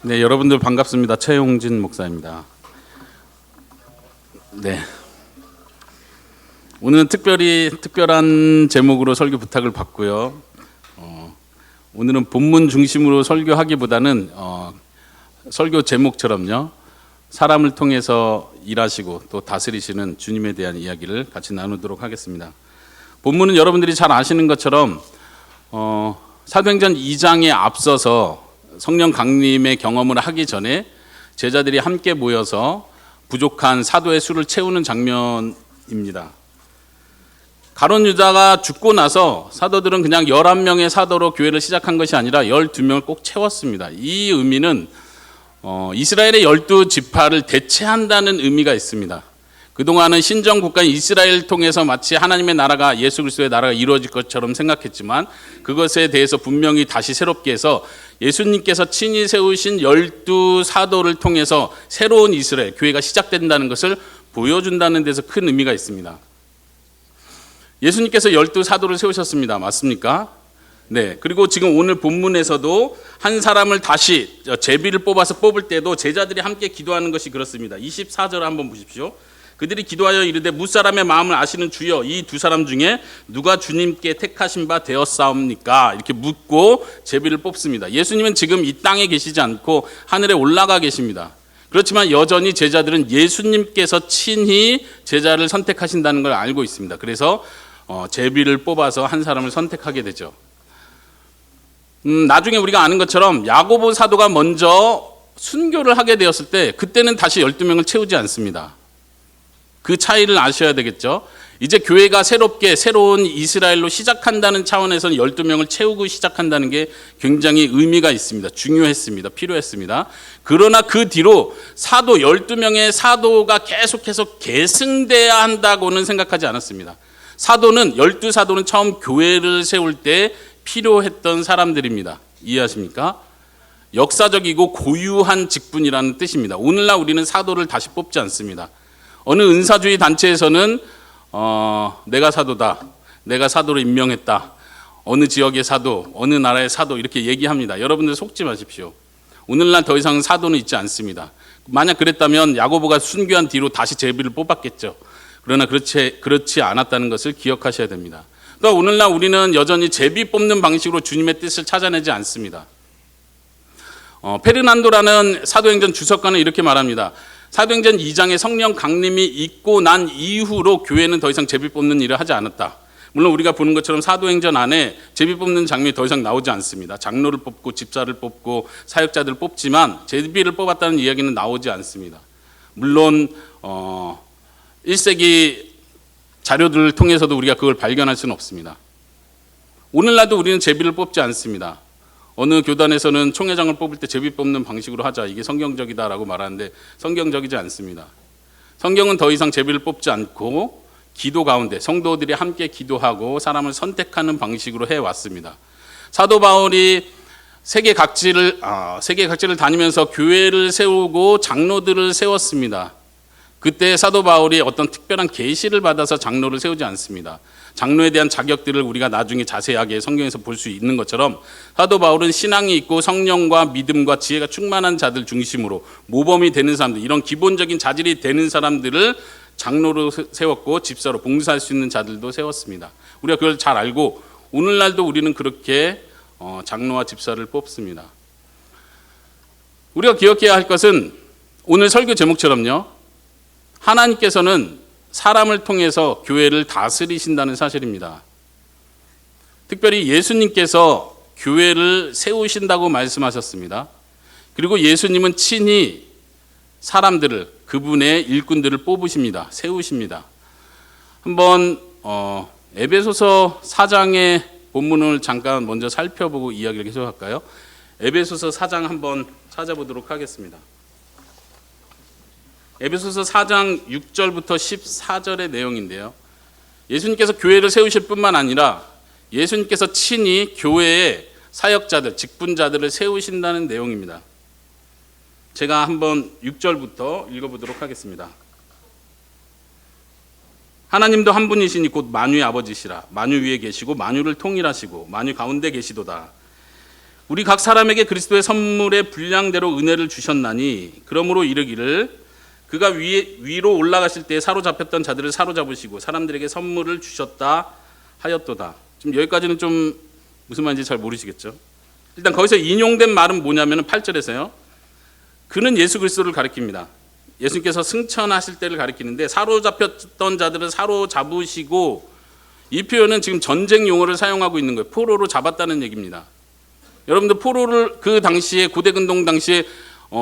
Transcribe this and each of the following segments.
네, 여러분들 반갑습니다. 최용진 목사입니다. 네, 오늘은 특별한 제목으로 설교 부탁을 받고요. 오늘은 본문 중심으로 설교하기보다는 설교 제목처럼요, 사람을 통해서 일하시고 또 다스리시는 주님에 대한 이야기를 같이 나누도록 하겠습니다. 본문은 여러분들이 잘 아시는 것처럼 사도행전 2장에 앞서서 성령 강림의 경험을 하기 전에 제자들이 함께 모여서 부족한 사도의 수를 채우는 장면입니다. 가룟 유다가 죽고 나서 사도들은 그냥 11명의 사도로 교회를 시작한 것이 아니라 12명을 꼭 채웠습니다. 이 의미는 이스라엘의 12지파를 대체한다는 의미가 있습니다. 그동안은 신정 국가인 이스라엘을 통해서 마치 하나님의 나라가, 예수 그리스도의 나라가 이루어질 것처럼 생각했지만 그것에 대해서 분명히 다시 새롭게 해서 예수님께서 친히 세우신 12사도를 통해서 새로운 이스라엘, 교회가 시작된다는 것을 보여준다는 데서 큰 의미가 있습니다. 예수님께서 12사도를 세우셨습니다. 맞습니까? 네. 그리고 지금 오늘 본문에서도 한 사람을 다시 제비를 뽑아서 뽑을 때도 제자들이 함께 기도하는 것이 그렇습니다. 24절을 한번 보십시오. 그들이 기도하여 이르되 무사람의 마음을 아시는 주여, 이 두 사람 중에 누가 주님께 택하신 바 되었사옵니까? 이렇게 묻고 제비를 뽑습니다. 예수님은 지금 이 땅에 계시지 않고 하늘에 올라가 계십니다. 그렇지만 여전히 제자들은 예수님께서 친히 제자를 선택하신다는 걸 알고 있습니다. 그래서 제비를 뽑아서 한 사람을 선택하게 되죠. 나중에 우리가 아는 것처럼 야고보 사도가 먼저 순교를 하게 되었을 때 그때는 다시 12명을 채우지 않습니다. 그 차이를 아셔야 되겠죠. 이제 교회가 새롭게 새로운 이스라엘로 시작한다는 차원에서는 12명을 채우고 시작한다는 게 굉장히 의미가 있습니다. 중요했습니다. 필요했습니다. 그러나 그 뒤로 사도 12명의 사도가 계속해서 계승돼야 한다고는 생각하지 않았습니다. 사도는 12사도는 처음 교회를 세울 때 필요했던 사람들입니다. 이해하십니까? 역사적이고 고유한 직분이라는 뜻입니다. 오늘날 우리는 사도를 다시 뽑지 않습니다. 어느 은사주의 단체에서는 내가 사도다, 내가 사도로 임명했다, 어느 지역의 사도, 어느 나라의 사도 이렇게 얘기합니다. 여러분들 속지 마십시오. 오늘날 더 이상 사도는 있지 않습니다. 만약 그랬다면 야고보가 순교한 뒤로 다시 제비를 뽑았겠죠. 그러나 그렇지 않았다는 것을 기억하셔야 됩니다. 또 오늘날 우리는 여전히 제비 뽑는 방식으로 주님의 뜻을 찾아내지 않습니다. 페르난도라는 사도행전 주석가는 이렇게 말합니다. 사도행전 2장에 성령 강림이 있고 난 이후로 교회는 더 이상 제비 뽑는 일을 하지 않았다. 물론 우리가 보는 것처럼 사도행전 안에 제비 뽑는 장면이 더 이상 나오지 않습니다. 장로를 뽑고 집사를 뽑고 사역자들을 뽑지만 제비를 뽑았다는 이야기는 나오지 않습니다. 물론 1세기 자료들을 통해서도 우리가 그걸 발견할 수는 없습니다. 오늘날도 우리는 제비를 뽑지 않습니다. 어느 교단에서는 총회장을 뽑을 때 제비 뽑는 방식으로 하자, 이게 성경적이다라고 말하는데 성경적이지 않습니다. 성경은 더 이상 제비를 뽑지 않고 기도 가운데 성도들이 함께 기도하고 사람을 선택하는 방식으로 해왔습니다. 사도 바울이 세계 각지를 다니면서 교회를 세우고 장로들을 세웠습니다. 그때 사도 바울이 어떤 특별한 계시를 받아서 장로를 세우지 않습니다. 장로에 대한 자격들을 우리가 나중에 자세하게 성경에서 볼 수 있는 것처럼 사도 바울은 신앙이 있고 성령과 믿음과 지혜가 충만한 자들 중심으로 모범이 되는 사람들, 이런 기본적인 자질이 되는 사람들을 장로로 세웠고 집사로 봉사할 수 있는 자들도 세웠습니다. 우리가 그걸 잘 알고 오늘날도 우리는 그렇게 장로와 집사를 뽑습니다. 우리가 기억해야 할 것은 오늘 설교 제목처럼요, 하나님께서는 사람을 통해서 교회를 다스리신다는 사실입니다. 특별히 예수님께서 교회를 세우신다고 말씀하셨습니다. 그리고 예수님은 친히 사람들을, 그분의 일꾼들을 뽑으십니다. 세우십니다. 한번 에베소서 4장의 본문을 잠깐 먼저 살펴보고 이야기를 계속할까요? 에베소서 4장 한번 찾아보도록 하겠습니다. 에베소서 4장 6절부터 14절의 내용인데요. 예수님께서 교회를 세우실 뿐만 아니라 예수님께서 친히 교회의 사역자들, 직분자들을 세우신다는 내용입니다. 제가 한번 6절부터 읽어보도록 하겠습니다. 하나님도 한 분이시니 곧 만유의 아버지시라. 만유 위에 계시고 만유를 통일하시고 만유 가운데 계시도다. 우리 각 사람에게 그리스도의 선물의 분량대로 은혜를 주셨나니 그러므로 이르기를 그가 위로 올라가실 때 사로잡혔던 자들을 사로잡으시고 사람들에게 선물을 주셨다 하였도다. 지금 여기까지는 좀 무슨 말인지 잘 모르시겠죠? 일단 거기서 인용된 말은 뭐냐면 8절에서요. 그는 예수 그리스도를 가리킵니다. 예수님께서 승천하실 때를 가리키는데 사로잡혔던 자들을 사로잡으시고, 이 표현은 지금 전쟁 용어를 사용하고 있는 거예요. 포로로 잡았다는 얘기입니다. 여러분들 포로를 그 당시에 고대 근동 당시에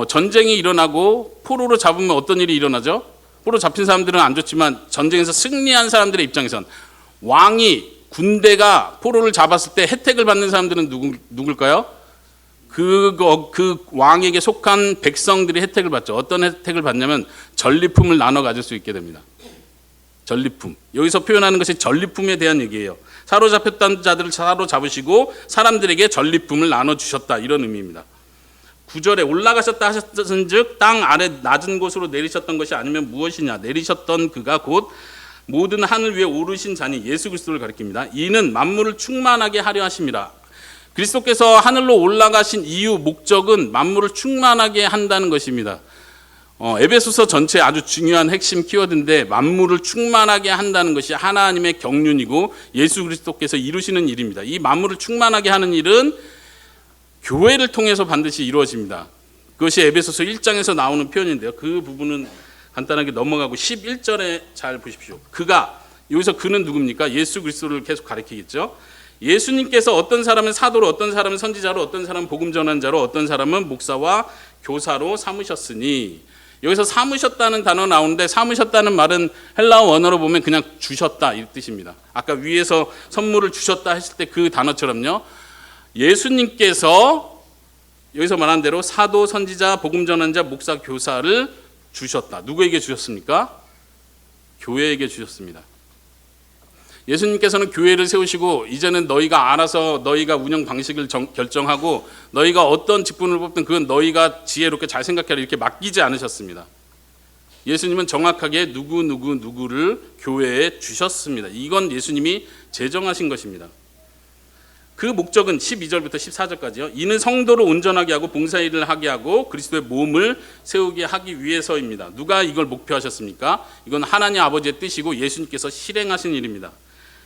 전쟁이 일어나고 포로로 잡으면 어떤 일이 일어나죠? 포로 잡힌 사람들은 안 좋지만 전쟁에서 승리한 사람들의 입장에선 왕이 군대가 포로를 잡았을 때 혜택을 받는 사람들은 누굴까요? 그 왕에게 속한 백성들이 혜택을 받죠. 어떤 혜택을 받냐면 전리품을 나눠 가질 수 있게 됩니다. 전리품. 여기서 표현하는 것이 전리품에 대한 얘기예요. 사로잡혔던 자들을 사로잡으시고 사람들에게 전리품을 나눠주셨다, 이런 의미입니다. 9절에 올라가셨다 하셨은즉 땅 아래 낮은 곳으로 내리셨던 것이 아니면 무엇이냐. 내리셨던 그가 곧 모든 하늘 위에 오르신 자니 예수 그리스도를 가리킵니다. 이는 만물을 충만하게 하려 하심이라. 그리스도께서 하늘로 올라가신 이유, 목적은 만물을 충만하게 한다는 것입니다. 에베소서 전체 아주 중요한 핵심 키워드인데, 만물을 충만하게 한다는 것이 하나님의 경륜이고 예수 그리스도께서 이루시는 일입니다. 이 만물을 충만하게 하는 일은 교회를 통해서 반드시 이루어집니다. 그것이 에베소서 1장에서 나오는 표현인데요. 그 부분은 간단하게 넘어가고 11절에 잘 보십시오. 그가, 여기서 그는 누굽니까? 예수 그리스도를 계속 가리키겠죠. 예수님께서 어떤 사람은 사도로, 어떤 사람은 선지자로, 어떤 사람은 복음 전환자로, 어떤 사람은 목사와 교사로 삼으셨으니, 여기서 삼으셨다는 단어 나오는데, 삼으셨다는 말은 헬라어 원어로 보면 그냥 주셨다, 이 뜻입니다. 아까 위에서 선물을 주셨다 했을 때 그 단어처럼요, 예수님께서 여기서 말한 대로 사도, 선지자, 복음 전환자, 목사, 교사를 주셨다. 누구에게 주셨습니까? 교회에게 주셨습니다. 예수님께서는 교회를 세우시고 이제는 너희가 알아서 너희가 운영 방식을 결정하고 너희가 어떤 직분을 뽑든 그건 너희가 지혜롭게 잘 생각해라, 이렇게 맡기지 않으셨습니다. 예수님은 정확하게 누구를 교회에 주셨습니다. 이건 예수님이 제정하신 것입니다. 그 목적은 12절부터 14절까지요. 이는 성도를 온전하게 하고 봉사일을 하게 하고 그리스도의 몸을 세우게 하기 위해서입니다. 누가 이걸 목표하셨습니까? 이건 하나님 아버지의 뜻이고 예수님께서 실행하신 일입니다.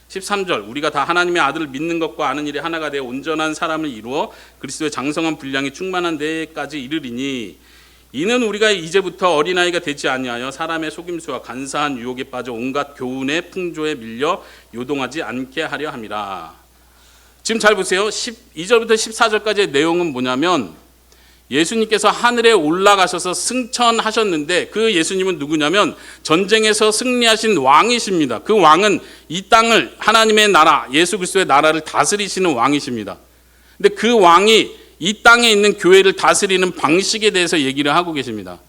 13절, 우리가 다 하나님의 아들을 믿는 것과 아는 일이 하나가 되어 온전한 사람을 이루어 그리스도의 장성한 분량이 충만한 데까지 이르리니, 이는 우리가 이제부터 어린아이가 되지 아니하여 사람의 속임수와 간사한 유혹에 빠져 온갖 교훈의 풍조에 밀려 요동하지 않게 하려 함이라. 지금 잘 보세요. 12절부터 14절까지의 내용은 뭐냐면, 예수님께서 하늘에 올라가셔서 승천하셨는데, 그 예수님은 누구냐면 전쟁에서 승리하신 왕이십니다. 그 왕은 이 땅을, 하나님의 나라, 예수 그리스도의 나라를 다스리시는 왕이십니다. 근데 그 왕이 이 땅에 있는 교회를 다스리는 방식에 대해서 얘기를 하고 계십니다.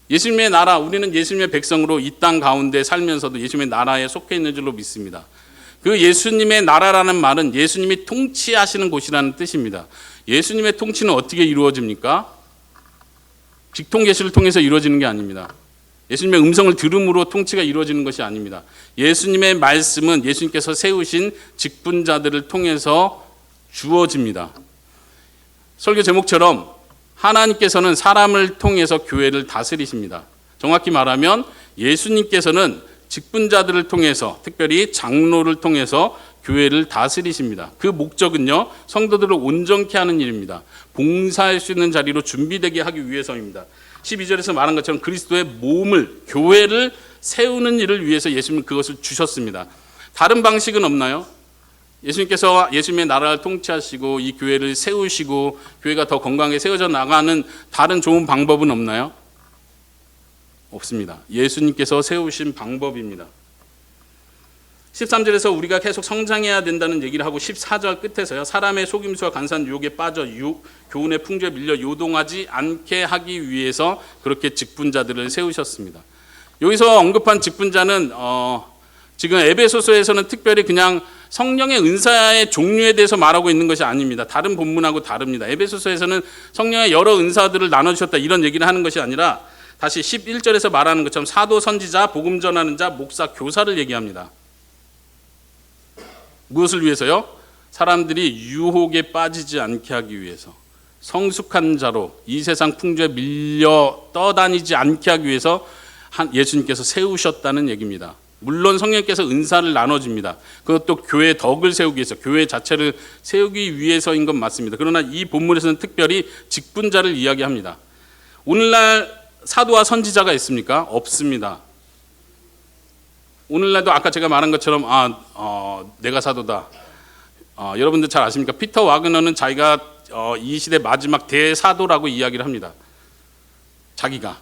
예수님의 나라, 우리는 예수님의 백성으로 이 땅 가운데 살면서도 예수님의 나라에 속해 있는 줄로 믿습니다. 그 예수님의 나라라는 말은 예수님이 통치하시는 곳이라는 뜻입니다. 예수님의 통치는 어떻게 이루어집니까? 직통계시를 통해서 이루어지는 게 아닙니다. 예수님의 음성을 들음으로 통치가 이루어지는 것이 아닙니다. 예수님의 말씀은 예수님께서 세우신 직분자들을 통해서 주어집니다. 설교 제목처럼 하나님께서는 사람을 통해서 교회를 다스리십니다. 정확히 말하면 예수님께서는 직분자들을 통해서, 특별히 장로를 통해서 교회를 다스리십니다. 그 목적은요, 성도들을 온전케 하는 일입니다. 봉사할 수 있는 자리로 준비되게 하기 위해서입니다. 12절에서 말한 것처럼 그리스도의 몸을, 교회를 세우는 일을 위해서 예수님은 그것을 주셨습니다. 다른 방식은 없나요? 예수님께서 예수님의 나라를 통치하시고 이 교회를 세우시고 교회가 더 건강하게 세워져 나가는 다른 좋은 방법은 없나요? 없습니다. 예수님께서 세우신 방법입니다. 13절에서 우리가 계속 성장해야 된다는 얘기를 하고 14절 끝에서요, 사람의 속임수와 간사한 유혹에 빠져 교훈의 풍조에 밀려 요동하지 않게 하기 위해서 그렇게 직분자들을 세우셨습니다. 여기서 언급한 직분자는 지금 에베소서에서는 특별히 그냥 성령의 은사의 종류에 대해서 말하고 있는 것이 아닙니다. 다른 본문하고 다릅니다. 에베소서에서는 성령의 여러 은사들을 나눠주셨다, 이런 얘기를 하는 것이 아니라 다시 11절에서 말하는 것처럼 사도, 선지자, 복음 전하는 자, 목사, 교사를 얘기합니다. 무엇을 위해서요? 사람들이 유혹에 빠지지 않게 하기 위해서, 성숙한 자로 이 세상 풍조에 밀려 떠다니지 않게 하기 위해서 예수님께서 세우셨다는 얘기입니다. 물론 성령께서 은사를 나눠줍니다. 그것도 교회의 덕을 세우기 위해서, 교회 자체를 세우기 위해서인 건 맞습니다. 그러나 이 본문에서는 특별히 직분자를 이야기합니다. 오늘날 사도와 선지자가 있습니까? 없습니다. 오늘날도 아까 제가 말한 것처럼 내가 사도다. 여러분들 잘 아십니까? 피터 와그너는 자기가 이 시대 마지막 대사도라고 이야기를 합니다. 자기가.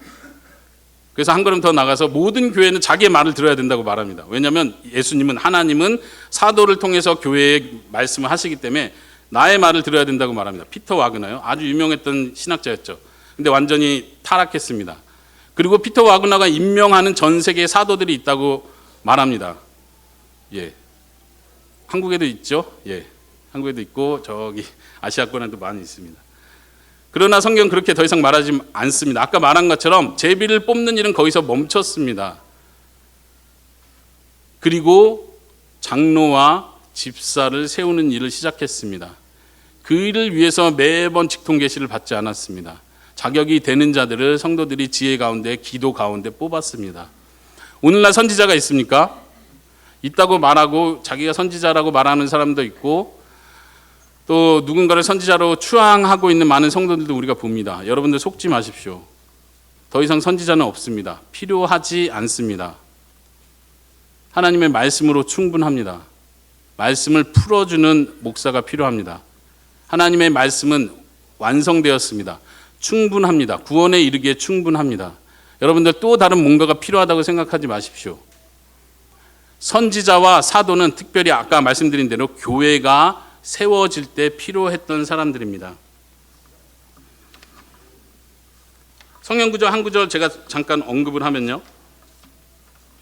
그래서 한 걸음 더 나가서 모든 교회는 자기의 말을 들어야 된다고 말합니다. 왜냐하면 예수님은, 하나님은 사도를 통해서 교회에 말씀을 하시기 때문에 나의 말을 들어야 된다고 말합니다. 피터 와그너요. 아주 유명했던 신학자였죠. 근데 완전히 타락했습니다. 그리고 피터 와그너가 임명하는 전 세계의 사도들이 있다고 말합니다. 예. 한국에도 있죠. 예. 한국에도 있고 저기 아시아권에도 많이 있습니다. 그러나 성경 그렇게 더 이상 말하지 않습니다. 아까 말한 것처럼 제비를 뽑는 일은 거기서 멈췄습니다. 그리고 장로와 집사를 세우는 일을 시작했습니다. 그 일을 위해서 매번 직통 계시를 받지 않았습니다. 자격이 되는 자들을 성도들이 지혜 가운데, 기도 가운데 뽑았습니다. 오늘날 선지자가 있습니까? 있다고 말하고 자기가 선지자라고 말하는 사람도 있고, 또 누군가를 선지자로 추앙하고 있는 많은 성도들도 우리가 봅니다. 여러분들 속지 마십시오. 더 이상 선지자는 없습니다. 필요하지 않습니다. 하나님의 말씀으로 충분합니다. 말씀을 풀어주는 목사가 필요합니다. 하나님의 말씀은 완성되었습니다. 충분합니다. 구원에 이르기에 충분합니다. 여러분들 또 다른 뭔가가 필요하다고 생각하지 마십시오. 선지자와 사도는 특별히 아까 말씀드린 대로 교회가 세워질 때 필요했던 사람들입니다. 성경 구절 한 구절 제가 잠깐 언급을 하면요.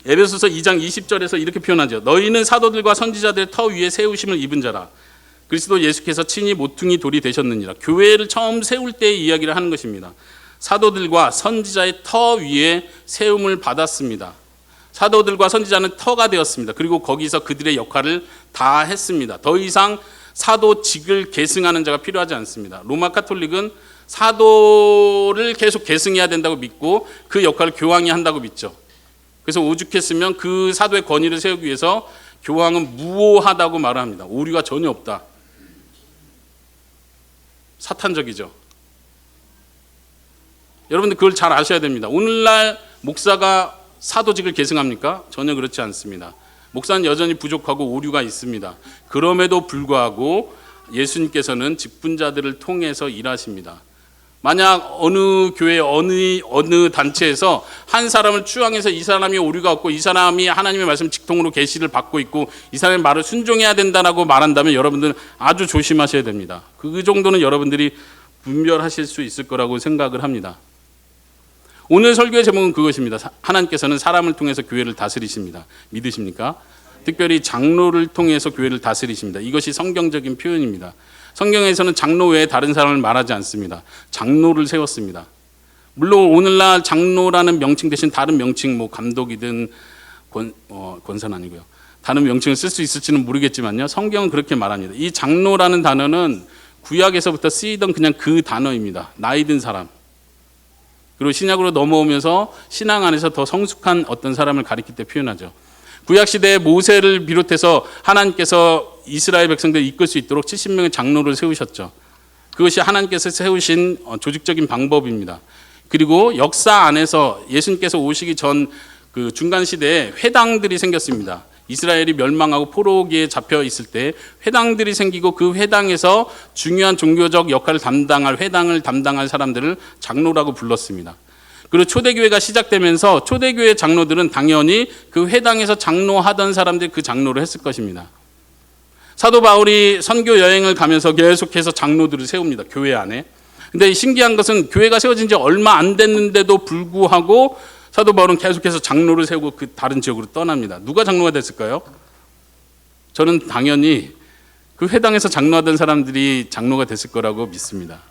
에베소서 2장 20절에서 이렇게 표현하죠. 너희는 사도들과 선지자들의 터 위에 세우심을 입은 자라. 그리스도 예수께서 친히 모퉁이 돌이 되셨느니라. 교회를 처음 세울 때의 이야기를 하는 것입니다. 사도들과 선지자의 터 위에 세움을 받았습니다. 사도들과 선지자는 터가 되었습니다. 그리고 거기서 그들의 역할을 다 했습니다. 더 이상 사도직을 계승하는 자가 필요하지 않습니다. 로마 카톨릭은 사도를 계속 계승해야 된다고 믿고 그 역할을 교황이 한다고 믿죠. 그래서 오죽했으면 그 사도의 권위를 세우기 위해서 교황은 무오하다고 말을 합니다. 오류가 전혀 없다. 사탄적이죠. 여러분들 그걸 잘 아셔야 됩니다. 오늘날 목사가 사도직을 계승합니까? 전혀 그렇지 않습니다. 목사는 여전히 부족하고 오류가 있습니다. 그럼에도 불구하고 예수님께서는 직분자들을 통해서 일하십니다. 만약 어느 교회 어느 단체에서 한 사람을 추앙해서 이 사람이 오류가 없고 이 사람이 하나님의 말씀 직통으로 계시를 받고 있고 이 사람의 말을 순종해야 된다라고 말한다면 여러분들은 아주 조심하셔야 됩니다. 그 정도는 여러분들이 분별하실 수 있을 거라고 생각을 합니다. 오늘 설교의 제목은 그것입니다. 하나님께서는 사람을 통해서 교회를 다스리십니다. 믿으십니까? 특별히 장로를 통해서 교회를 다스리십니다. 이것이 성경적인 표현입니다. 성경에서는 장로 외에 다른 사람을 말하지 않습니다. 장로를 세웠습니다. 물론 오늘날 장로라는 명칭 대신 다른 명칭, 감독이든 권사는 아니고요. 다른 명칭을 쓸 수 있을지는 모르겠지만요. 성경은 그렇게 말합니다. 이 장로라는 단어는 구약에서부터 쓰이던 그냥 그 단어입니다. 나이 든 사람. 그리고 신약으로 넘어오면서 신앙 안에서 더 성숙한 어떤 사람을 가리킬 때 표현하죠. 구약시대에 모세를 비롯해서 하나님께서 이스라엘 백성들을 이끌 수 있도록 70명의 장로를 세우셨죠. 그것이 하나님께서 세우신 조직적인 방법입니다. 그리고 역사 안에서 예수님께서 오시기 전 그 중간 시대에 회당들이 생겼습니다. 이스라엘이 멸망하고 포로기에 잡혀 있을 때 회당들이 생기고 그 회당에서 중요한 종교적 역할을 담당할 회당을 담당할 사람들을 장로라고 불렀습니다. 그리고 초대교회가 시작되면서 초대교회 장로들은 당연히 그 회당에서 장로하던 사람들이 그 장로를 했을 것입니다. 사도 바울이 선교 여행을 가면서 계속해서 장로들을 세웁니다. 교회 안에. 근데 신기한 것은 교회가 세워진 지 얼마 안 됐는데도 불구하고 사도 바울은 계속해서 장로를 세우고 그 다른 지역으로 떠납니다. 누가 장로가 됐을까요? 저는 당연히 그 회당에서 장로하던 사람들이 장로가 됐을 거라고 믿습니다.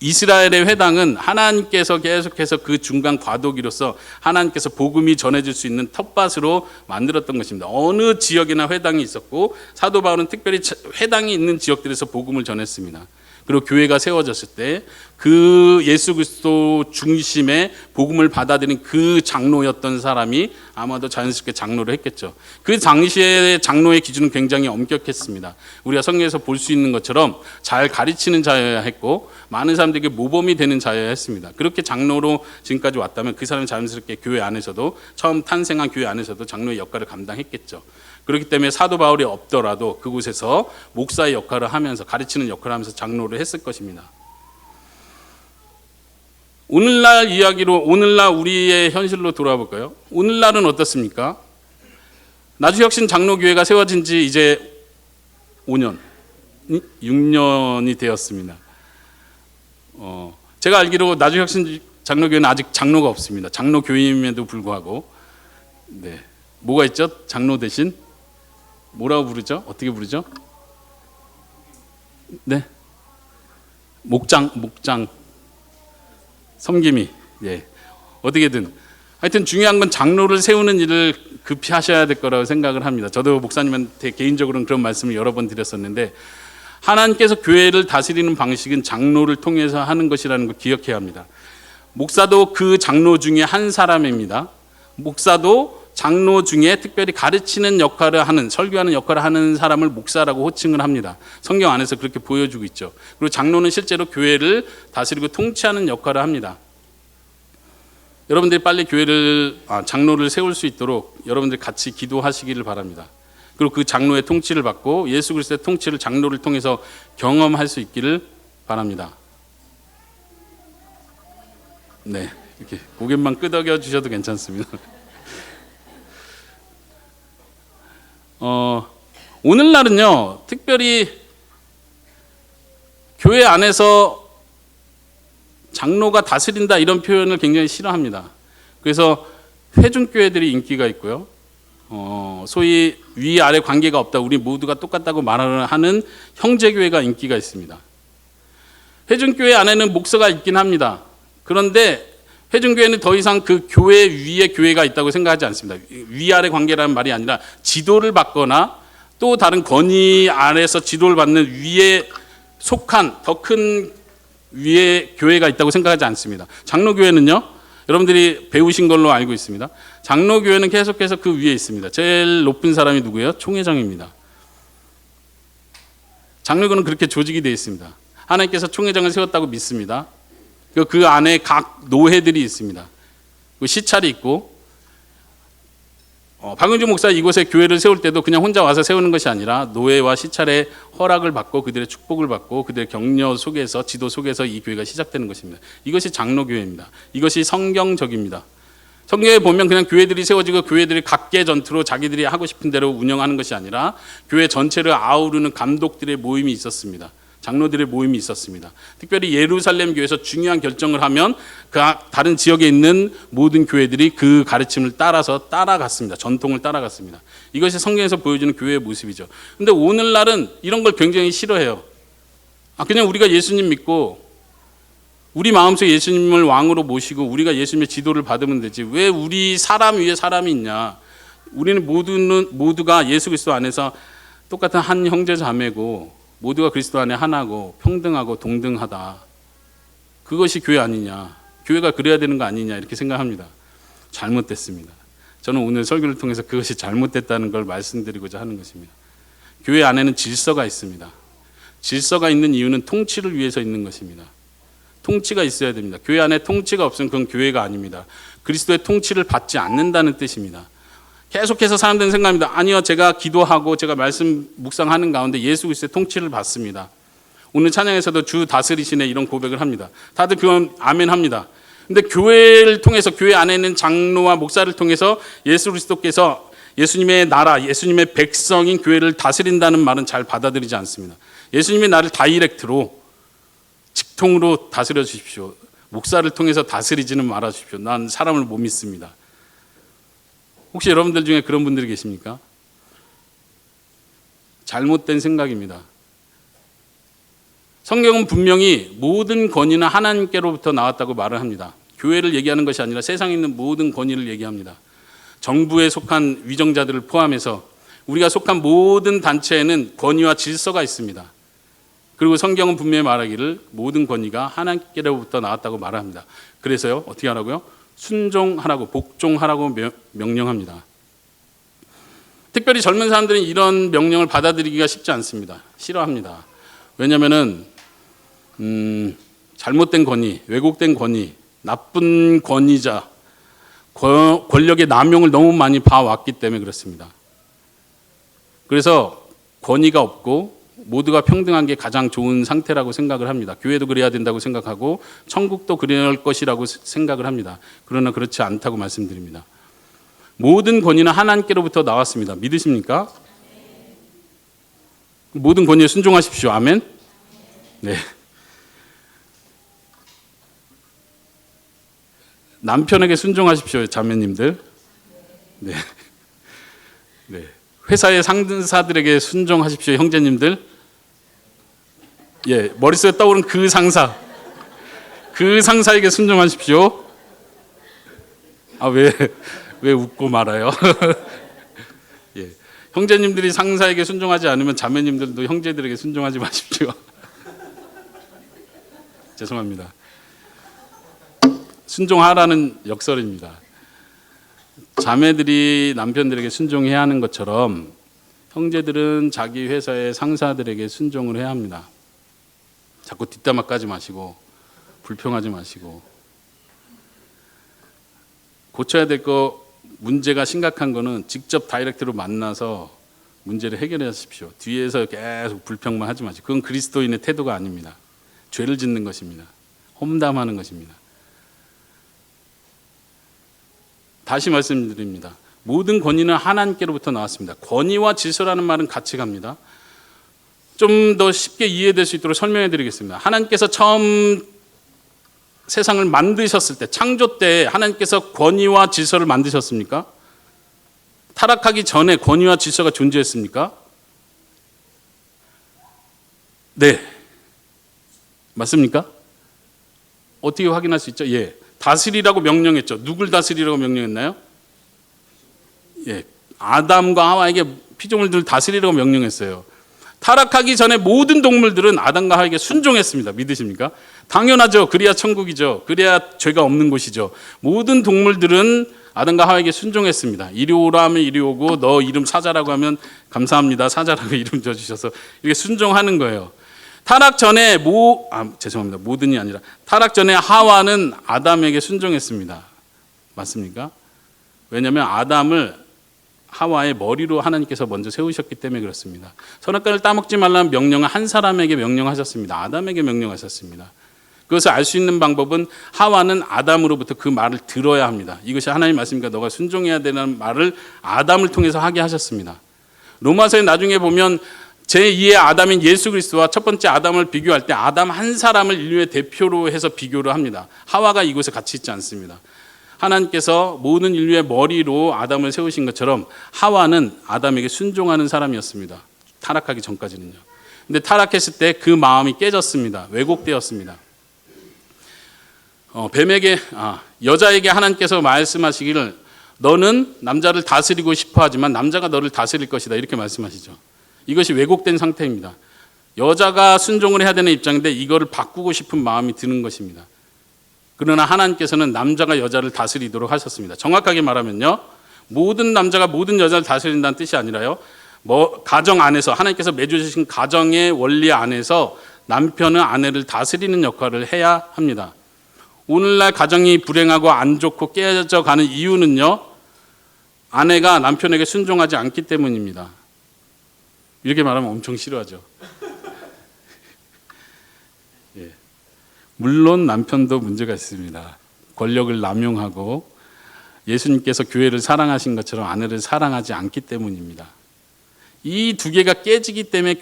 이스라엘의 회당은 하나님께서 계속해서 그 중간 과도기로서 하나님께서 복음이 전해질 수 있는 텃밭으로 만들었던 것입니다. 어느 지역이나 회당이 있었고 사도 바울은 특별히 회당이 있는 지역들에서 복음을 전했습니다. 그리고 교회가 세워졌을 때 그 예수 그리스도 중심의 복음을 받아들인 그 장로였던 사람이 아마도 자연스럽게 장로를 했겠죠. 그 당시의 장로의 기준은 굉장히 엄격했습니다. 우리가 성경에서 볼 수 있는 것처럼 잘 가르치는 자여야 했고 많은 사람들에게 모범이 되는 자여야 했습니다. 그렇게 장로로 지금까지 왔다면 그 사람은 자연스럽게 교회 안에서도 처음 탄생한 교회 안에서도 장로의 역할을 감당했겠죠. 그렇기 때문에 사도 바울이 없더라도 그곳에서 목사의 역할을 하면서 가르치는 역할을 하면서 장로를 했을 것입니다. 오늘날 이야기로 오늘날 우리의 현실로 돌아볼까요? 오늘날은 어떻습니까? 나주혁신 장로교회가 세워진 지 이제 5년, 6년이 되었습니다. 제가 알기로 나주혁신 장로교회는 아직 장로가 없습니다. 장로교임에도 불구하고 네, 뭐가 있죠? 장로 대신 뭐라고 부르죠? 어떻게 부르죠? 네, 목장, 섬김이. 예, 어떻게든 하여튼 중요한 건 장로를 세우는 일을 급히 하셔야 될 거라고 생각을 합니다. 저도 목사님한테 개인적으로는 그런 말씀을 여러 번 드렸었는데 하나님께서 교회를 다스리는 방식은 장로를 통해서 하는 것이라는 걸 기억해야 합니다. 목사도 그 장로 중에 한 사람입니다. 목사도 장로 중에 특별히 가르치는 역할을 하는, 설교하는 역할을 하는 사람을 목사라고 호칭을 합니다. 성경 안에서 그렇게 보여주고 있죠. 그리고 장로는 실제로 교회를 다스리고 통치하는 역할을 합니다. 여러분들이 빨리 장로를 세울 수 있도록 여러분들이 같이 기도하시기를 바랍니다. 그리고 그 장로의 통치를 받고 예수 그리스도의 통치를 장로를 통해서 경험할 수 있기를 바랍니다. 네, 이렇게 고개만 끄덕여 주셔도 괜찮습니다. 오늘날은요, 특별히 교회 안에서 장로가 다스린다 이런 표현을 굉장히 싫어합니다. 그래서 회중교회들이 인기가 있고요. 소위 위아래 관계가 없다, 우리 모두가 똑같다고 말하는 형제교회가 인기가 있습니다. 회중교회 안에는 목사가 있긴 합니다. 그런데 회중교회는 더 이상 그 교회 위에 교회가 있다고 생각하지 않습니다. 위아래 관계라는 말이 아니라 지도를 받거나 또 다른 권위 아래서 지도를 받는 위에 속한 더 큰 위에 교회가 있다고 생각하지 않습니다. 장로교회는요, 여러분들이 배우신 걸로 알고 있습니다. 장로교회는 계속해서 그 위에 있습니다. 제일 높은 사람이 누구예요? 총회장입니다. 장로교는 그렇게 조직이 되어 있습니다. 하나님께서 총회장을 세웠다고 믿습니다. 그 안에 각 노회들이 있습니다. 시찰이 있고, 박은주 목사 이곳에 교회를 세울 때도 그냥 혼자 와서 세우는 것이 아니라 노회와 시찰의 허락을 받고 그들의 축복을 받고 그들의 격려 속에서, 지도 속에서 이 교회가 시작되는 것입니다. 이것이 장로교회입니다. 이것이 성경적입니다. 성경에 보면 그냥 교회들이 세워지고 교회들이 각계 전투로 자기들이 하고 싶은 대로 운영하는 것이 아니라 교회 전체를 아우르는 감독들의 모임이 있었습니다. 장로들의 모임이 있었습니다. 특별히 예루살렘 교회에서 중요한 결정을 하면 그 다른 지역에 있는 모든 교회들이 그 가르침을 따라갔습니다. 전통을 따라갔습니다. 이것이 성경에서 보여주는 교회의 모습이죠. 근데 오늘날은 이런 걸 굉장히 싫어해요. 그냥 우리가 예수님 믿고 우리 마음속에 예수님을 왕으로 모시고 우리가 예수님의 지도를 받으면 되지. 왜 우리 사람 위에 사람이 있냐? 우리는 모두가 예수 그리스도 안에서 똑같은 한 형제 자매고 모두가 그리스도 안에 하나고 평등하고 동등하다. 그것이 교회 아니냐. 교회가 그래야 되는 거 아니냐 이렇게 생각합니다. 잘못됐습니다. 저는 오늘 설교를 통해서 그것이 잘못됐다는 걸 말씀드리고자 하는 것입니다. 교회 안에는 질서가 있습니다. 질서가 있는 이유는 통치를 위해서 있는 것입니다. 통치가 있어야 됩니다. 교회 안에 통치가 없으면 그건 교회가 아닙니다. 그리스도의 통치를 받지 않는다는 뜻입니다. 계속해서 사람들은 생각합니다. 아니요, 제가 기도하고 제가 말씀 묵상하는 가운데 예수 그리스도의 통치를 받습니다. 오늘 찬양에서도 주 다스리시네 이런 고백을 합니다. 다들 그건 아멘 합니다. 근데 교회를 통해서, 교회 안에 있는 장로와 목사를 통해서 예수 그리스도께서 예수님의 나라, 예수님의 백성인 교회를 다스린다는 말은 잘 받아들이지 않습니다. 예수님이 나를 다이렉트로, 직통으로 다스려 주십시오. 목사를 통해서 다스리지는 말아 주십시오. 난 사람을 못 믿습니다. 혹시 여러분들 중에 그런 분들이 계십니까? 잘못된 생각입니다. 성경은 분명히 모든 권위는 하나님께로부터 나왔다고 말을 합니다. 교회를 얘기하는 것이 아니라 세상에 있는 모든 권위를 얘기합니다. 정부에 속한 위정자들을 포함해서 우리가 속한 모든 단체에는 권위와 질서가 있습니다. 그리고 성경은 분명히 말하기를 모든 권위가 하나님께로부터 나왔다고 말합니다. 그래서요, 어떻게 하라고요? 순종하라고, 복종하라고 명령합니다. 특별히 젊은 사람들은 이런 명령을 받아들이기가 쉽지 않습니다. 싫어합니다. 왜냐하면 잘못된 권위, 왜곡된 권위, 나쁜 권위자, 권력의 남용을 너무 많이 봐왔기 때문에 그렇습니다. 그래서 권위가 없고 모두가 평등한 게 가장 좋은 상태라고 생각을 합니다. 교회도 그래야 된다고 생각하고 천국도 그럴 것이라고 생각을 합니다. 그러나 그렇지 않다고 말씀드립니다. 모든 권위는 하나님께로부터 나왔습니다. 믿으십니까? 모든 권위에 순종하십시오. 아멘? 네. 남편에게 순종하십시오, 자매님들. 네. 네. 회사의 상사들에게 순종하십시오, 형제님들. 예, 머릿속에 떠오른 그 상사에게 순종하십시오. 아, 왜 웃고 말아요? 예. 형제님들이 상사에게 순종하지 않으면 자매님들도 형제들에게 순종하지 마십시오. 죄송합니다. 순종하라는 역설입니다. 자매들이 남편들에게 순종해야 하는 것처럼 형제들은 자기 회사의 상사들에게 순종을 해야 합니다. 자꾸 뒷담화 까지 마시고 불평하지 마시고 고쳐야 될 거 문제가 심각한 거는 직접 다이렉트로 만나서 문제를 해결해 하십시오. 뒤에서 계속 불평만 하지 마시고 그건 그리스도인의 태도가 아닙니다. 죄를 짓는 것입니다. 험담하는 것입니다. 다시 말씀드립니다. 모든 권위는 하나님께로부터 나왔습니다. 권위와 질서라는 말은 같이 갑니다. 좀 더 쉽게 이해될 수 있도록 설명해 드리겠습니다. 하나님께서 처음 세상을 만드셨을 때, 창조 때 하나님께서 권위와 질서를 만드셨습니까? 타락하기 전에 권위와 질서가 존재했습니까? 네. 맞습니까? 어떻게 확인할 수 있죠? 예. 다스리라고 명령했죠. 누굴 다스리라고 명령했나요? 예. 아담과 하와에게 피조물들을 다스리라고 명령했어요. 타락하기 전에 모든 동물들은 아담과 하와에게 순종했습니다. 믿으십니까? 당연하죠. 그래야 천국이죠. 그래야 죄가 없는 곳이죠. 모든 동물들은 아담과 하와에게 순종했습니다. 이리 오라 하면 이리 오고 너 이름 사자라고 하면 감사합니다. 사자라고 이름 줘주셔서 이렇게 순종하는 거예요. 타락 전에 모든이 아니라 타락 전에 하와는 아담에게 순종했습니다. 맞습니까? 왜냐하면 아담을 하와의 머리로 하나님께서 먼저 세우셨기 때문에 그렇습니다. 선악과를 따먹지 말라는 명령은 한 사람에게 명령하셨습니다. 아담에게 명령하셨습니다. 그것을 알 수 있는 방법은 하와는 아담으로부터 그 말을 들어야 합니다. 이것이 하나님 말씀이니까 너가 순종해야 되는 말을 아담을 통해서 하게 하셨습니다. 로마서에 나중에 보면 제2의 아담인 예수 그리스도와 첫 번째 아담을 비교할 때 아담 한 사람을 인류의 대표로 해서 비교를 합니다. 하와가 이곳에 같이 있지 않습니다. 하나님께서 모든 인류의 머리로 아담을 세우신 것처럼 하와는 아담에게 순종하는 사람이었습니다. 타락하기 전까지는요. 근데 타락했을 때 그 마음이 깨졌습니다. 왜곡되었습니다. 여자에게 하나님께서 말씀하시기를 너는 남자를 다스리고 싶어 하지만 남자가 너를 다스릴 것이다. 이렇게 말씀하시죠. 이것이 왜곡된 상태입니다. 여자가 순종을 해야 되는 입장인데 이거를 바꾸고 싶은 마음이 드는 것입니다. 그러나 하나님께서는 남자가 여자를 다스리도록 하셨습니다. 정확하게 말하면요. 모든 남자가 모든 여자를 다스린다는 뜻이 아니라요. 가정 안에서 하나님께서 맺어주신 가정의 원리 안에서 남편은 아내를 다스리는 역할을 해야 합니다. 오늘날 가정이 불행하고 안 좋고 깨져가는 이유는요. 아내가 남편에게 순종하지 않기 때문입니다. 이렇게 말하면 엄청 싫어하죠. 예. 물론 남편도 문제가 있습니다. 권력을 남용하고 예수님께서 교회를 사랑하신 것처럼 아내를 사랑하지 않기 때문입니다. 이 두 개가 깨지기 때문에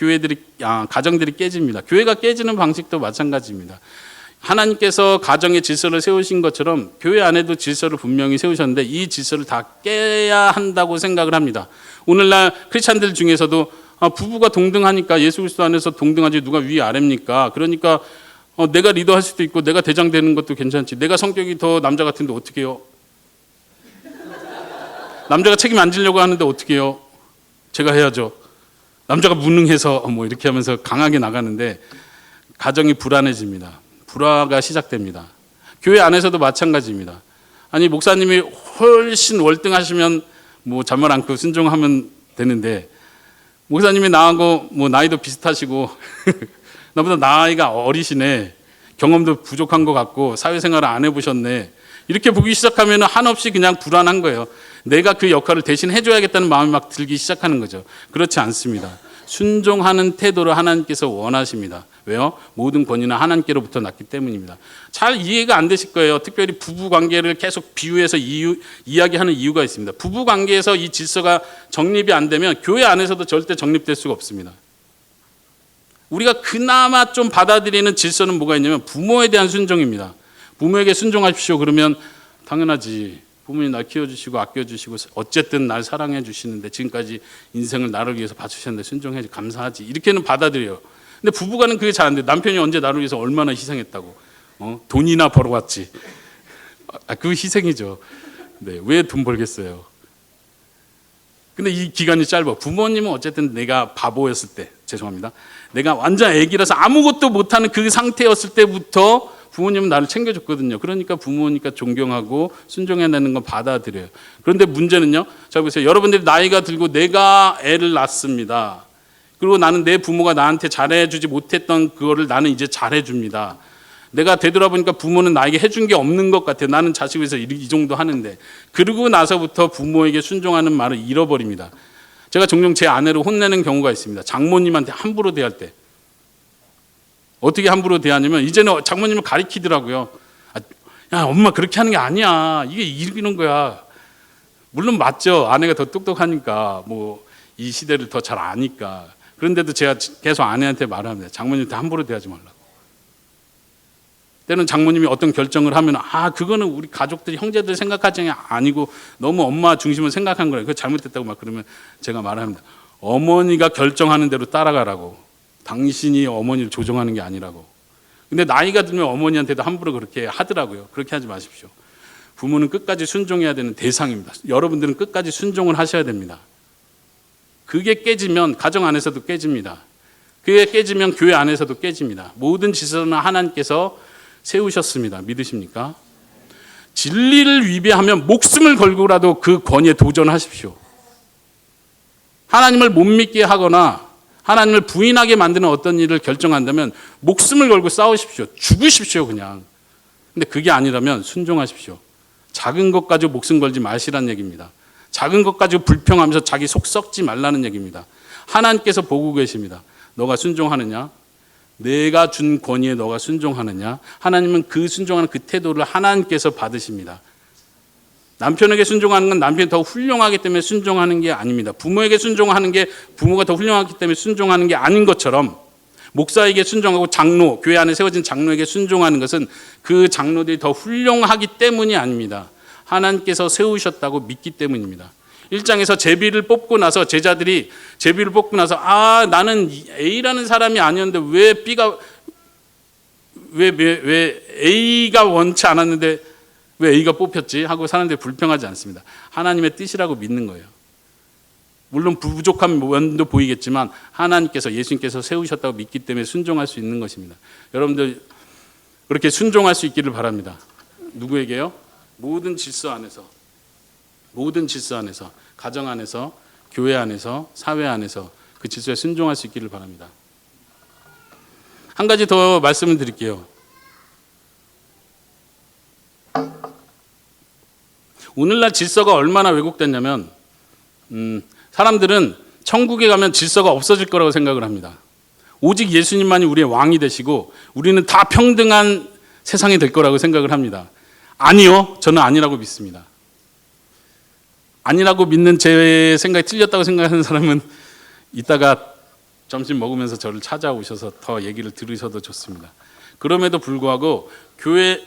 가정들이 깨집니다. 교회가 깨지는 방식도 마찬가지입니다. 하나님께서 가정의 질서를 세우신 것처럼 교회 안에도 질서를 분명히 세우셨는데 이 질서를 다 깨야 한다고 생각을 합니다. 오늘날 크리스찬들 중에서도 부부가 동등하니까 예수 그리스도 안에서 동등하지 누가 위 아래입니까? 그러니까 내가 리더할 수도 있고 내가 대장 되는 것도 괜찮지. 내가 성격이 더 남자 같은데 어떻게 해요? 남자가 책임 안 지려고 하는데 어떻게 해요? 제가 해야죠. 남자가 무능해서 뭐 이렇게 하면서 강하게 나가는데 가정이 불안해집니다. 불화가 시작됩니다. 교회 안에서도 마찬가지입니다. 아니 목사님이 훨씬 월등하시면 뭐 잘못 않고 순종하면 되는데 목사님이 나하고 뭐 나이도 비슷하시고 나보다 나이가 어리시네, 경험도 부족한 것 같고 사회생활을 안 해보셨네, 이렇게 보기 시작하면 한없이 그냥 불안한 거예요. 내가 그 역할을 대신 해줘야겠다는 마음이 막 들기 시작하는 거죠. 그렇지 않습니다. 순종하는 태도를 하나님께서 원하십니다. 왜요? 모든 권위는 하나님께로부터 났기 때문입니다. 잘 이해가 안 되실 거예요. 특별히 부부 관계를 계속 비유해서 이야기하는 이유가 있습니다. 부부 관계에서 이 질서가 정립이 안 되면 교회 안에서도 절대 정립될 수가 없습니다. 우리가 그나마 좀 받아들이는 질서는 뭐가 있냐면 부모에 대한 순종입니다. 부모에게 순종하십시오. 그러면 당연하지. 부모님 날 키워주시고 아껴주시고 어쨌든 날 사랑해 주시는데 지금까지 인생을 나를 위해서 바치셨는데 순종해 감사하지. 이렇게는 받아들여요. 근데 부부간은 그게 잘 안 돼요. 남편이 언제 나를 위해서 얼마나 희생했다고. 돈이나 벌어왔지. 그 희생이죠. 네, 왜 돈 벌겠어요. 근데 이 기간이 짧아. 부모님은 어쨌든 내가 바보였을 때, 죄송합니다. 내가 완전 애기라서 아무것도 못하는 그 상태였을 때부터 부모님은 나를 챙겨줬거든요. 그러니까 부모니까 존경하고 순종해야 되는 건 받아들여요. 그런데 문제는요. 자 보세요. 여러분들이 나이가 들고 내가 애를 낳습니다. 그리고 나는 내 부모가 나한테 잘해주지 못했던 그거를 나는 이제 잘해줍니다. 내가 되돌아보니까 부모는 나에게 해준 게 없는 것 같아요. 나는 자식을 위해서 이 정도 하는데. 그러고 나서부터 부모에게 순종하는 말을 잃어버립니다. 제가 종종 제 아내를 혼내는 경우가 있습니다. 장모님한테 함부로 대할 때. 어떻게 함부로 대하냐면 이제는 장모님을 가리키더라고요. 야, 엄마 그렇게 하는 게 아니야. 이게 이기는 거야. 물론 맞죠. 아내가 더 똑똑하니까 뭐 이 시대를 더 잘 아니까. 그런데도 제가 계속 아내한테 말합니다. 장모님한테 함부로 대하지 말라고. 때는 장모님이 어떤 결정을 하면 그거는 우리 가족들이 형제들 생각하지 아니고 너무 엄마 중심을 생각한 거예요. 그거 잘못됐다고 막 그러면 제가 말합니다. 어머니가 결정하는 대로 따라가라고. 당신이 어머니를 조종하는 게 아니라고. 근데 나이가 들면 어머니한테도 함부로 그렇게 하더라고요. 그렇게 하지 마십시오. 부모는 끝까지 순종해야 되는 대상입니다. 여러분들은 끝까지 순종을 하셔야 됩니다. 그게 깨지면 가정 안에서도 깨집니다. 그게 깨지면 교회 안에서도 깨집니다. 모든 질서는 하나님께서 세우셨습니다. 믿으십니까? 진리를 위배하면 목숨을 걸고라도 그 권위에 도전하십시오. 하나님을 못 믿게 하거나 하나님을 부인하게 만드는 어떤 일을 결정한다면 목숨을 걸고 싸우십시오. 죽으십시오 그냥. 근데 그게 아니라면 순종하십시오. 작은 것 가지고 목숨 걸지 마시라는 얘기입니다. 작은 것 가지고 불평하면서 자기 속 썩지 말라는 얘기입니다. 하나님께서 보고 계십니다. 너가 순종하느냐? 내가 준 권위에 너가 순종하느냐? 하나님은 그 순종하는 그 태도를 하나님께서 받으십니다. 남편에게 순종하는 건 남편이 더 훌륭하기 때문에 순종하는 게 아닙니다. 부모에게 순종하는 게 부모가 더 훌륭하기 때문에 순종하는 게 아닌 것처럼 목사에게 순종하고 장로, 교회 안에 세워진 장로에게 순종하는 것은 그 장로들이 더 훌륭하기 때문이 아닙니다. 하나님께서 세우셨다고 믿기 때문입니다. 1장에서 제비를 뽑고 나서 제자들이 제비를 뽑고 나서 나는 A라는 사람이 아니었는데 왜 A가 원치 않았는데 왜 A가 뽑혔지? 하고 사람들이 불평하지 않습니다. 하나님의 뜻이라고 믿는 거예요. 물론 부족한 면도 보이겠지만 하나님께서 예수님께서 세우셨다고 믿기 때문에 순종할 수 있는 것입니다. 여러분들 그렇게 순종할 수 있기를 바랍니다. 누구에게요? 모든 질서 안에서 가정 안에서 교회 안에서 사회 안에서 그 질서에 순종할 수 있기를 바랍니다. 한 가지 더 말씀을 드릴게요. 오늘날 질서가 얼마나 왜곡됐냐면 사람들은 천국에 가면 질서가 없어질 거라고 생각을 합니다. 오직 예수님만이 우리의 왕이 되시고 우리는 다 평등한 세상이 될 거라고 생각을 합니다. 아니요. 저는 아니라고 믿습니다. 아니라고 믿는 제 생각이 틀렸다고 생각하는 사람은 이따가 점심 먹으면서 저를 찾아오셔서 더 얘기를 들으셔도 좋습니다. 그럼에도 불구하고 교회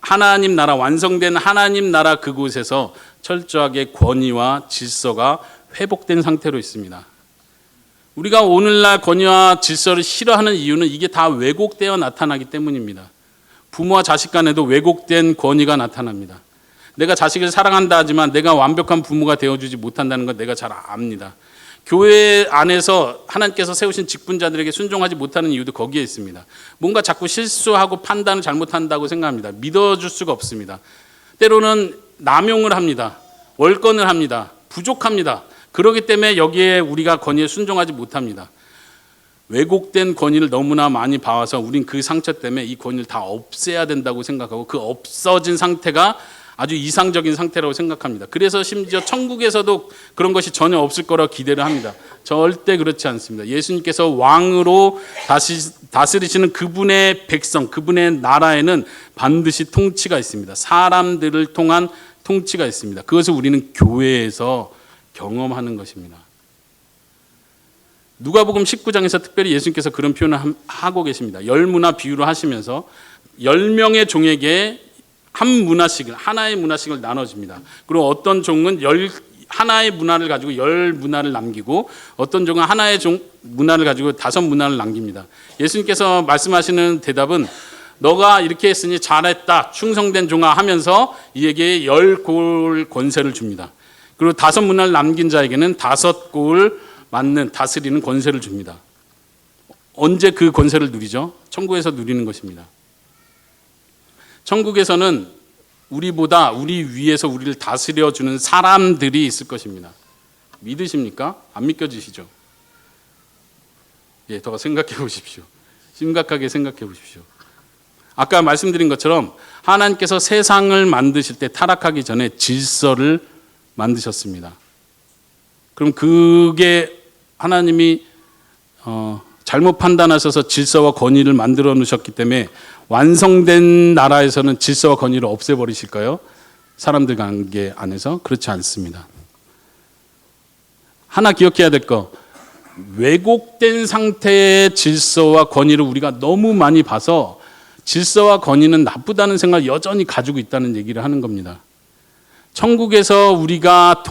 하나님 나라, 완성된 하나님 나라 그곳에서 철저하게 권위와 질서가 회복된 상태로 있습니다. 우리가 오늘날 권위와 질서를 싫어하는 이유는 이게 다 왜곡되어 나타나기 때문입니다. 부모와 자식 간에도 왜곡된 권위가 나타납니다. 내가 자식을 사랑한다 하지만 내가 완벽한 부모가 되어주지 못한다는 건 내가 잘 압니다. 교회 안에서 하나님께서 세우신 직분자들에게 순종하지 못하는 이유도 거기에 있습니다. 뭔가 자꾸 실수하고 판단을 잘못한다고 생각합니다. 믿어줄 수가 없습니다. 때로는 남용을 합니다. 월권을 합니다. 부족합니다. 그렇기 때문에 여기에 우리가 권위에 순종하지 못합니다. 왜곡된 권위를 너무나 많이 봐와서 우린 그 상처 때문에 이 권위를 다 없애야 된다고 생각하고 그 없어진 상태가 아주 이상적인 상태라고 생각합니다. 그래서 심지어 천국에서도 그런 것이 전혀 없을 거라고 기대를 합니다. 절대 그렇지 않습니다. 예수님께서 왕으로 다스리시는 그분의 백성, 그분의 나라에는 반드시 통치가 있습니다. 사람들을 통한 통치가 있습니다. 그것을 우리는 교회에서 경험하는 것입니다. 누가복음 19장에서 특별히 예수님께서 그런 표현을 하고 계십니다. 열문화 비유로 하시면서 10명의 종에게 하나의 문화씩을 나눠줍니다. 그리고 어떤 종은 하나의 문화를 가지고 10문화를 남기고 어떤 종은 하나의 문화를 가지고 5문화를 남깁니다. 예수님께서 말씀하시는 대답은 너가 이렇게 했으니 잘했다, 충성된 종아 하면서 이에게 10골 권세를 줍니다. 그리고 5문화를 남긴 자에게는 5골 맞는 다스리는 권세를 줍니다. 언제 그 권세를 누리죠? 천국에서 누리는 것입니다. 천국에서는 우리 위에서 우리를 다스려주는 사람들이 있을 것입니다. 믿으십니까? 안 믿겨지시죠? 더 생각해 보십시오. 심각하게 생각해 보십시오. 아까 말씀드린 것처럼 하나님께서 세상을 만드실 때 타락하기 전에 질서를 만드셨습니다. 그럼 그게 하나님이 잘못 판단하셔서 질서와 권위를 만들어 놓으셨기 때문에 완성된 나라에서는 질서와 권위를 없애버리실까요? 사람들 관계 안에서? 그렇지 않습니다. 하나 기억해야 될 거, 왜곡된 상태의 질서와 권위를 우리가 너무 많이 봐서 질서와 권위는 나쁘다는 생각을 여전히 가지고 있다는 얘기를 하는 겁니다. 천국에서 우리가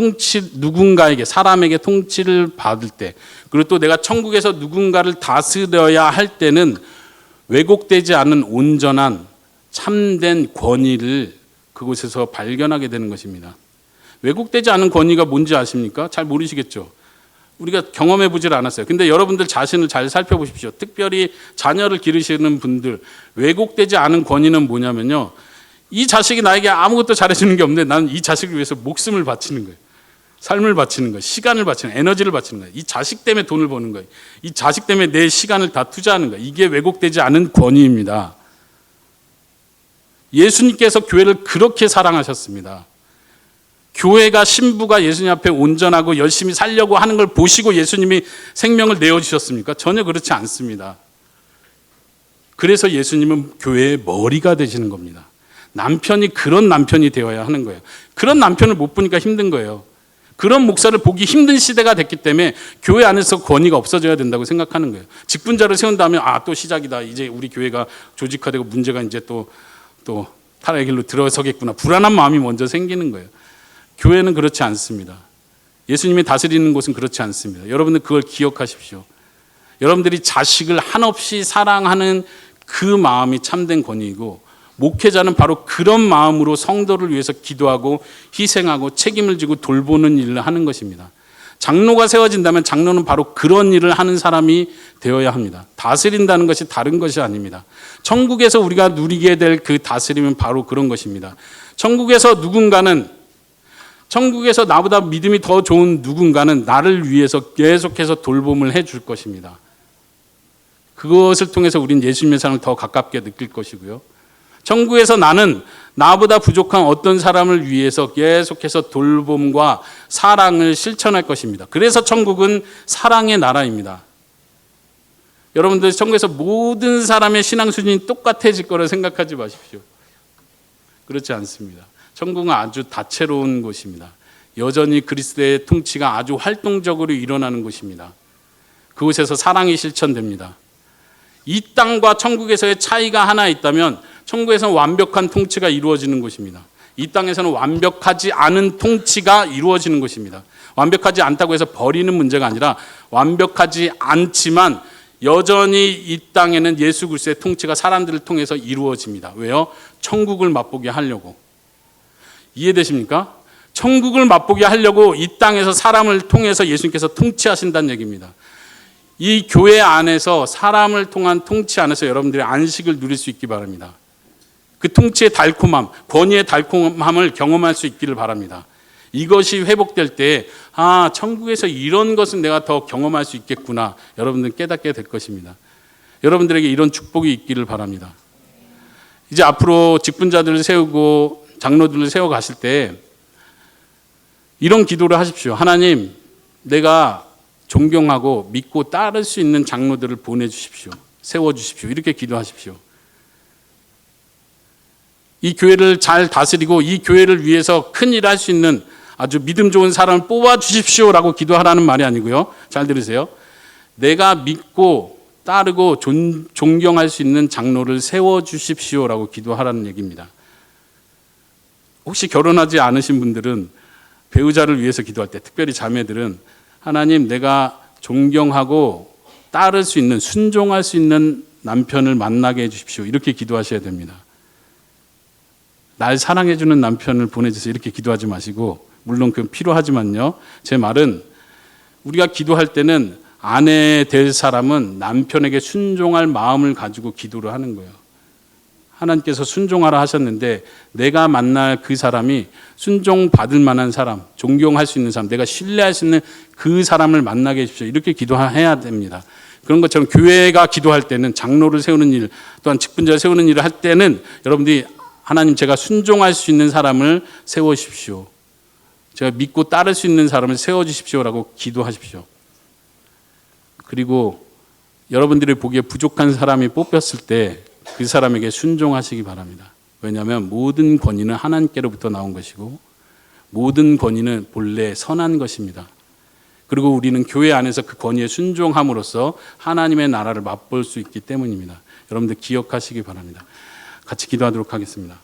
누군가에게, 사람에게 통치를 받을 때, 그리고 또 내가 천국에서 누군가를 다스려야 할 때는 왜곡되지 않은 온전한 참된 권위를 그곳에서 발견하게 되는 것입니다. 왜곡되지 않은 권위가 뭔지 아십니까? 잘 모르시겠죠? 우리가 경험해 보질 않았어요. 근데 여러분들 자신을 잘 살펴보십시오. 특별히 자녀를 기르시는 분들, 왜곡되지 않은 권위는 뭐냐면요, 이 자식이 나에게 아무것도 잘해주는 게 없는데 나는 이 자식을 위해서 목숨을 바치는 거예요. 삶을 바치는 거예요. 시간을 바치는 거예요. 에너지를 바치는 거예요. 이 자식 때문에 돈을 버는 거예요. 이 자식 때문에 내 시간을 다 투자하는 거예요. 이게 왜곡되지 않은 권위입니다. 예수님께서 교회를 그렇게 사랑하셨습니다. 교회가, 신부가 예수님 앞에 온전하고 열심히 살려고 하는 걸 보시고 예수님이 생명을 내어주셨습니까? 전혀 그렇지 않습니다. 그래서 예수님은 교회의 머리가 되시는 겁니다. 남편이 그런 남편이 되어야 하는 거예요. 그런 남편을 못 보니까 힘든 거예요. 그런 목사를 보기 힘든 시대가 됐기 때문에 교회 안에서 권위가 없어져야 된다고 생각하는 거예요. 직분자를 세운다면 또 시작이다. 이제 우리 교회가 조직화되고 문제가 이제 또 타락의 길로 들어서겠구나. 불안한 마음이 먼저 생기는 거예요. 교회는 그렇지 않습니다. 예수님이 다스리는 곳은 그렇지 않습니다. 여러분들 그걸 기억하십시오. 여러분들이 자식을 한없이 사랑하는 그 마음이 참된 권위이고, 목회자는 바로 그런 마음으로 성도를 위해서 기도하고 희생하고 책임을 지고 돌보는 일을 하는 것입니다. 장로가 세워진다면 장로는 바로 그런 일을 하는 사람이 되어야 합니다. 다스린다는 것이 다른 것이 아닙니다. 천국에서 우리가 누리게 될 그 다스림은 바로 그런 것입니다. 천국에서 나보다 믿음이 더 좋은 누군가는 나를 위해서 계속해서 돌봄을 해줄 것입니다. 그것을 통해서 우리는 예수님의 사랑을 더 가깝게 느낄 것이고요. 천국에서 나는 나보다 부족한 어떤 사람을 위해서 계속해서 돌봄과 사랑을 실천할 것입니다. 그래서 천국은 사랑의 나라입니다. 여러분들 천국에서 모든 사람의 신앙 수준이 똑같아질 거라 생각하지 마십시오. 그렇지 않습니다. 천국은 아주 다채로운 곳입니다. 여전히 그리스도의 통치가 아주 활동적으로 일어나는 곳입니다. 그곳에서 사랑이 실천됩니다. 이 땅과 천국에서의 차이가 하나 있다면 천국에서는 완벽한 통치가 이루어지는 곳입니다. 이 땅에서는 완벽하지 않은 통치가 이루어지는 것입니다. 완벽하지 않다고 해서 버리는 문제가 아니라 완벽하지 않지만 여전히 이 땅에는 예수 그리스도의 통치가 사람들을 통해서 이루어집니다. 왜요? 천국을 맛보게 하려고. 이해되십니까? 천국을 맛보게 하려고 이 땅에서 사람을 통해서 예수님께서 통치하신다는 얘기입니다. 이 교회 안에서 사람을 통한 통치 안에서 여러분들이 안식을 누릴 수 있기 바랍니다. 그 통치의 달콤함, 권위의 달콤함을 경험할 수 있기를 바랍니다. 이것이 회복될 때 천국에서 이런 것은 내가 더 경험할 수 있겠구나, 여러분들은 깨닫게 될 것입니다. 여러분들에게 이런 축복이 있기를 바랍니다. 이제 앞으로 직분자들을 세우고 장로들을 세워가실 때 이런 기도를 하십시오. 하나님, 내가 존경하고 믿고 따를 수 있는 장로들을 보내주십시오. 세워주십시오. 이렇게 기도하십시오. 이 교회를 잘 다스리고 이 교회를 위해서 큰 일을 할 수 있는 아주 믿음 좋은 사람을 뽑아주십시오라고 기도하라는 말이 아니고요. 잘 들으세요. 내가 믿고 따르고 존경할 수 있는 장로를 세워주십시오라고 기도하라는 얘기입니다. 혹시 결혼하지 않으신 분들은 배우자를 위해서 기도할 때, 특별히 자매들은 하나님, 내가 존경하고 따를 수 있는, 순종할 수 있는 남편을 만나게 해주십시오. 이렇게 기도하셔야 됩니다. 날 사랑해주는 남편을 보내주세요. 이렇게 기도하지 마시고, 물론 그건 필요하지만요. 제 말은 우리가 기도할 때는 아내 될 사람은 남편에게 순종할 마음을 가지고 기도를 하는 거예요. 하나님께서 순종하라 하셨는데 내가 만날 그 사람이 순종받을 만한 사람, 존경할 수 있는 사람, 내가 신뢰할 수 있는 그 사람을 만나게 해주십시오. 이렇게 기도해야 됩니다. 그런 것처럼 교회가 기도할 때는 장로를 세우는 일, 또한 직분자를 세우는 일을 할 때는 여러분들이 하나님, 제가 순종할 수 있는 사람을 세워주십시오. 제가 믿고 따를 수 있는 사람을 세워주십시오라고 기도하십시오. 그리고 여러분들이 보기에 부족한 사람이 뽑혔을 때 그 사람에게 순종하시기 바랍니다. 왜냐하면 모든 권위는 하나님께로부터 나온 것이고 모든 권위는 본래 선한 것입니다. 그리고 우리는 교회 안에서 그 권위에 순종함으로써 하나님의 나라를 맛볼 수 있기 때문입니다. 여러분들 기억하시기 바랍니다. 같이 기도하도록 하겠습니다.